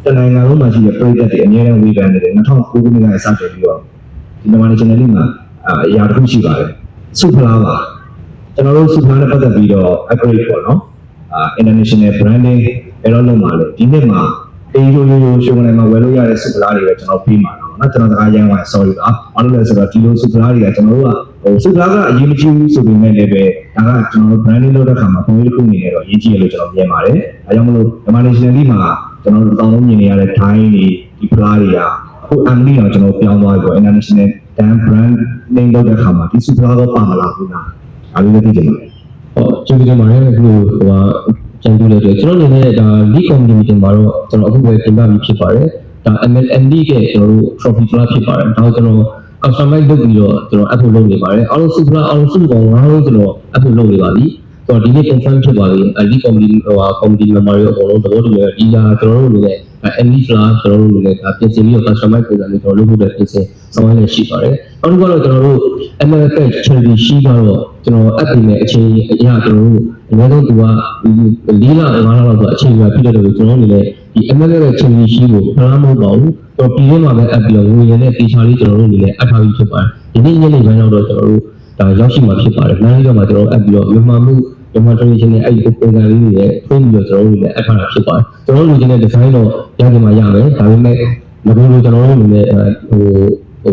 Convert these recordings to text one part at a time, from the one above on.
တနိုင်ငံလုံးမှာရှိတဲ့ပြည်သက်တွေအများနဲ့ဝေဖန်နေတယ်2009ခုနှစ်ကစတင်ပြီးတော့ဒီမြန်မာနိုင်ငံနယ်မှာအရာတစ်ခုရှိပါတယ်စုဖလားပါကျွန်တော်တို့စုဖလားနဲ့ပတ်သက်ပြီးတော့ upgrade ပေါ့နော်international branding အဲ့တော့လုံးပါလေဒီနှစ်မှာအေးရိုးရှိုးကနေမှာဝယ်လို့ရတဲ့စုဖလားတွေပဲကျွန်တော်ပြီးမှာတော့နော်ကျွန်တော်စကားရမ်းသွား sorry ပါဘာလို့လဲဆိုတော့ဒီလိုစုဖလားတွေကကျွန်တော်တို့ကစုဖလားကအရေးမကြီးဘူးဆိုပေမဲ့လည်းပဲဒါကကျွန်တော်တို့ branding လုပ်တဲ့အခါမှာပုံရိပ်တစ်ခုအနေနဲ့တော့အရေးကြီးတယ်လို့ကျွန်တော်မြင်ပါတယ်အဲကြောင့်မလို့မြန်မာ national league မှာကျွန်တော်တို့တောင်းလုံးမြင်နေရတဲ့ time တွေဒီဖလားတွေကအခု MD တော့ကျွန်တော်ပြောင်းသွားပြီပေါ့ international dan brand name လုပ်တဲ့အခါမှာဒီစုဖလားတော့ပါမလားဘူးလားအားလုံးသိကြပါကျေးဇူးတင်ပါတယ်အခုကျန်တူလေကျွန်တော်အနေနဲ့ဒါ league community မှာတော့ကျွန်တော်အခုပဲတင်ပြပြီးဖြစ်ပါတယ်ဒါ MLND ကကျွန်တော်တို့ trophy ဖလားဖြစ်ပါတယ်ဒါကိုကျွန်တော် customize လုပ်ပြီးတော့ကျွန်တော် upload လုပ်နေပါတယ်အားလုံးစုဖလားအားလုံးစုပေါင်း9လုံးကျွန်တော် upload လုပ်နေပါပြီဆိုတော့ဒီနေ့ confirm ဖြစ်ပါပြီ league community community member တွေအကုန်လုံးသဘောတူတယ်ဒီဟာကျွန်တော်တို့အနေနဲ့ MD ဖလားကျွန်တော်တို့အနေနဲ့ပြင်ဆင်ပြီးတော့ customize ပုံစံလေးကျွန်တော်လုပ်ဖို့ပြင်ဆင်ဆောင်ရွက်နေရှိပါတယ်နောက်တစ်ခုကတော့ကျွန်တော်တို့ ML page charity ရှိကတော့ကျွန်တော် app တွေနဲ့အချိန်အရာကျွန်တော်တို့အများဆုံးသူက4လ5လလောက်ဆိုအချိန်ပြဖြစ်တဲ့လို့ကျွန်တော်အနေနဲ့ဒီ ML ရဲ့ charity ရှိကိုဖလားမဟုတ်ပါဘူးတော့ပြည်ထဲမှာပဲ app ပြီးတော့ငွေရတဲ့ feature လေးကျွန်တော်တို့အနေနဲ့အပ်ထားပြီးဖြစ်ပါတယ်ဒီနေ့ညနေပိုင်းတော့ကျွန်တော်တို့ဒါရောက်ရှိမှာဖြစ်ပါတယ်။နောက်တစ်ခါမှာကျွန်တော် app ပြီးတော့မြန်မာမှုမြန်မာ tradition နဲ့အဲ့ဒီပုံစံလေးတွေနဲ့ဖွင့်ပြီးတော့ကျွန်တော်တို့လည်းအပ်ထားတာဖြစ်ပါတယ်။ကျွန်တော်တို့လူချင်းတဲ့ design တော့ရကြမှာရမယ်။ဒါပေမဲ့ငါတို့ကျွန်တော်တို့အနေနဲ့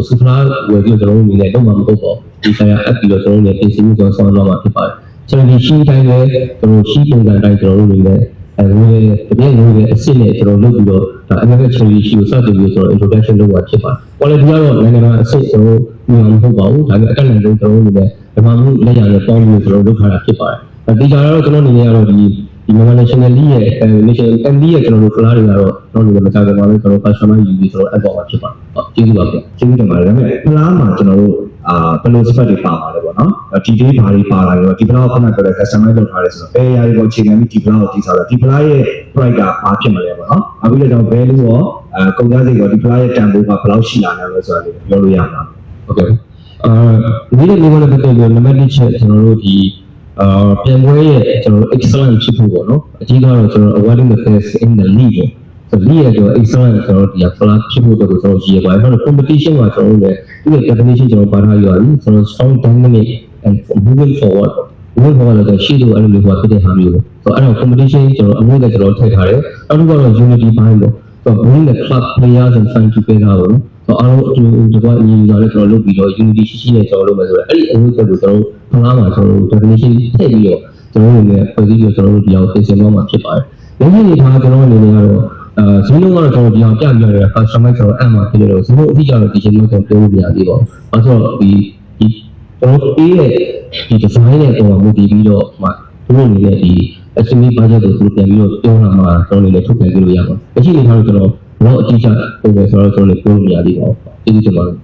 စူဖလာဝယ်ပြီးကျွန်တော်တို့အနေနဲ့တော့မဟုတ်ပါဘူး။ဒီဆိုင်ရာ app ပြီးတော့ကျွန်တော်တို့လည်းပြင်ဆင်မှုကျွန်တော်ဆောင်ရွက်မှာဖြစ်ပါတယ်။ကျွန်တော်ဒီရှိတိုင်းလည်းကျွန်တော်ရှိပုံစံတိုင်းကျွန်တော်တို့လည်းငွေတကယ်ငွေအစစ်နဲ့ကျွန်တော်လုပ်ပြီးတော့ဒါ American Cherry ရှိကိုစတင်ပြီးကျွန်တော် introduction လုပ်တာဖြစ်ပါတယ်။ quality ကတော့နိုင်ငံတော်အစစ်ကျွန်တော်တို့မဟုတ်ပါဘူး။ဒါပေမဲ့အတက်နိုင်ဆုံးကျွန်တော်တို့လည်းဒီမှာမှုလက်ရနဲ့ပေါင်းပြီးကျွန်တော်လုပ်ထားတာဖြစ်ပါတယ်။ဒီကြတော့ကျွန်တော်အနေနဲ့ကတော့ဒီမြန်မာ National League ရဲ့ National MD ရဲ့ကျွန်တော်တို့ flash တွေကတော့ကျွန်တော်တို့မကြခင်မှာလည်းကျွန်တော် customer ယူပြီးကျွန်တော် app ပေါ်မှာဖြစ်ပါတယ်။ဟုတ်ကျေးဇူးပါဗျာ။ကျေးဇူးတင်ပါတယ်ဒါပေမဲ့ဖလားမှာကျွန်တော်တို့ဘယ်လို spec တွေပါပါလဲပေါ့နော်ဒီဒေးဘာတွေပါလာရောဒီဖလားကိုခဏပြောတဲ့ customer လုပ်ထားတယ်ဆိုတော့ဘယ်အရာတွေကိုအခြေခံပြီးဒီဖလားကိုတည်ဆောက်တာဒီဖလားရဲ့ price ကဘာဖြစ်မလဲပေါ့နော်အခုလည်းကျွန်တော် value ရောကုန်ကျစရိတ်ရောဒီဖလားရဲ့တန်ဖိုးကဘယ်လောက်ရှိလာလဲဆိုတာလေးပြောလို့ရမှာဟုတ်ကဲ့ဒီနေ့လေးကတော့ပတ်သက်လို့နံပါတ်1ချက်ကျွန်တော်တို့ဒီပြန်ပွဲရဲ့ကျွန်တော်တို့ excellent ဖြစ်ဖို့ပေါ့နော်အကြီးကတော့ကျွန်တော် awarding the best in the league ဆိုတော့ league ရဲ့ကျွန်တော် excellent ကျွန်တော်ဒီ flag ဖြစ်ဖို့အတွက်ကိုကျွန်တော်ရည်ရပါတယ်အဲ့တော့ competition မှာကျွန်တော်တို့လည်းဒီ definition ကျွန်တော်ပါထားရပါပြီကျွန်တော် strong dynamic and moving forward လို့ရှိလို့အဲ့လိုမျိုးဖြစ်တဲ့ဟာမျိုးဆိုတော့အဲ့တော့ competition ကျွန်တော်အမှုနဲ့ကျွန်တော်ထည့်ထားတယ်နောက်တစ်ခုကတော့ unity ဘိုင်းပေါ့ဆိုတော့ bring the club players and fans together ပေါ့နော်ဆိုတော့အားလုံးဒီကွာညီညီလာလဲကျွန်တော်လုပ်ပြီးတော့ unity ရှိရှိနဲ့ကျွန်တော်လုပ်မယ်ဆိုတော့အဲ့ဒီအမှုတွေကိုကျွန်တော်ဖလားမှာကျွန်တော် definition ထည့်ပြီးတော့ကျွန်တော်တို့လည်းဖွဲ့စည်းပြီးတော့ကျွန်တော်တို့ဒီအောင်သင်ဆင်သွားမှာဖြစ်ပါတယ်။လက်ရှိအနေထားကျွန်တော်အနေနဲ့ကတော့ဇီးလုံးကတော့ကျွန်တော်ဒီအောင်ပြပြရတဲ့ customer ကျွန်တော်အမှဖြစ်လို့ဇီးလုံးအတိအကျတော့ဒီချိန်မျိုးကျွန်တော်ပြောလို့မရသေးပါဘူး။အဲဆိုတော့ဒီကျွန်တော်ပေးတဲ့ဒီ design ရဲ့ပုံစံမျိုးတည်ပြီးတော့မှသူတို့အနေနဲ့ဒီ estimate budget ကိုသူပြန်ပြီးတော့ပြောတာမှကျွန်တော်အနေနဲ့ထုတ်ပြန်ကြလို့ရပါဘူး။လက်ရှိအနေထားတော့ကျွန်တော်တော့အတိအကျပုံစံဆိုတော့ကျွန်တော်လည်းပြောလို့မရသေးပါဘူး။ကျေးဇူးတင်ပါတယ်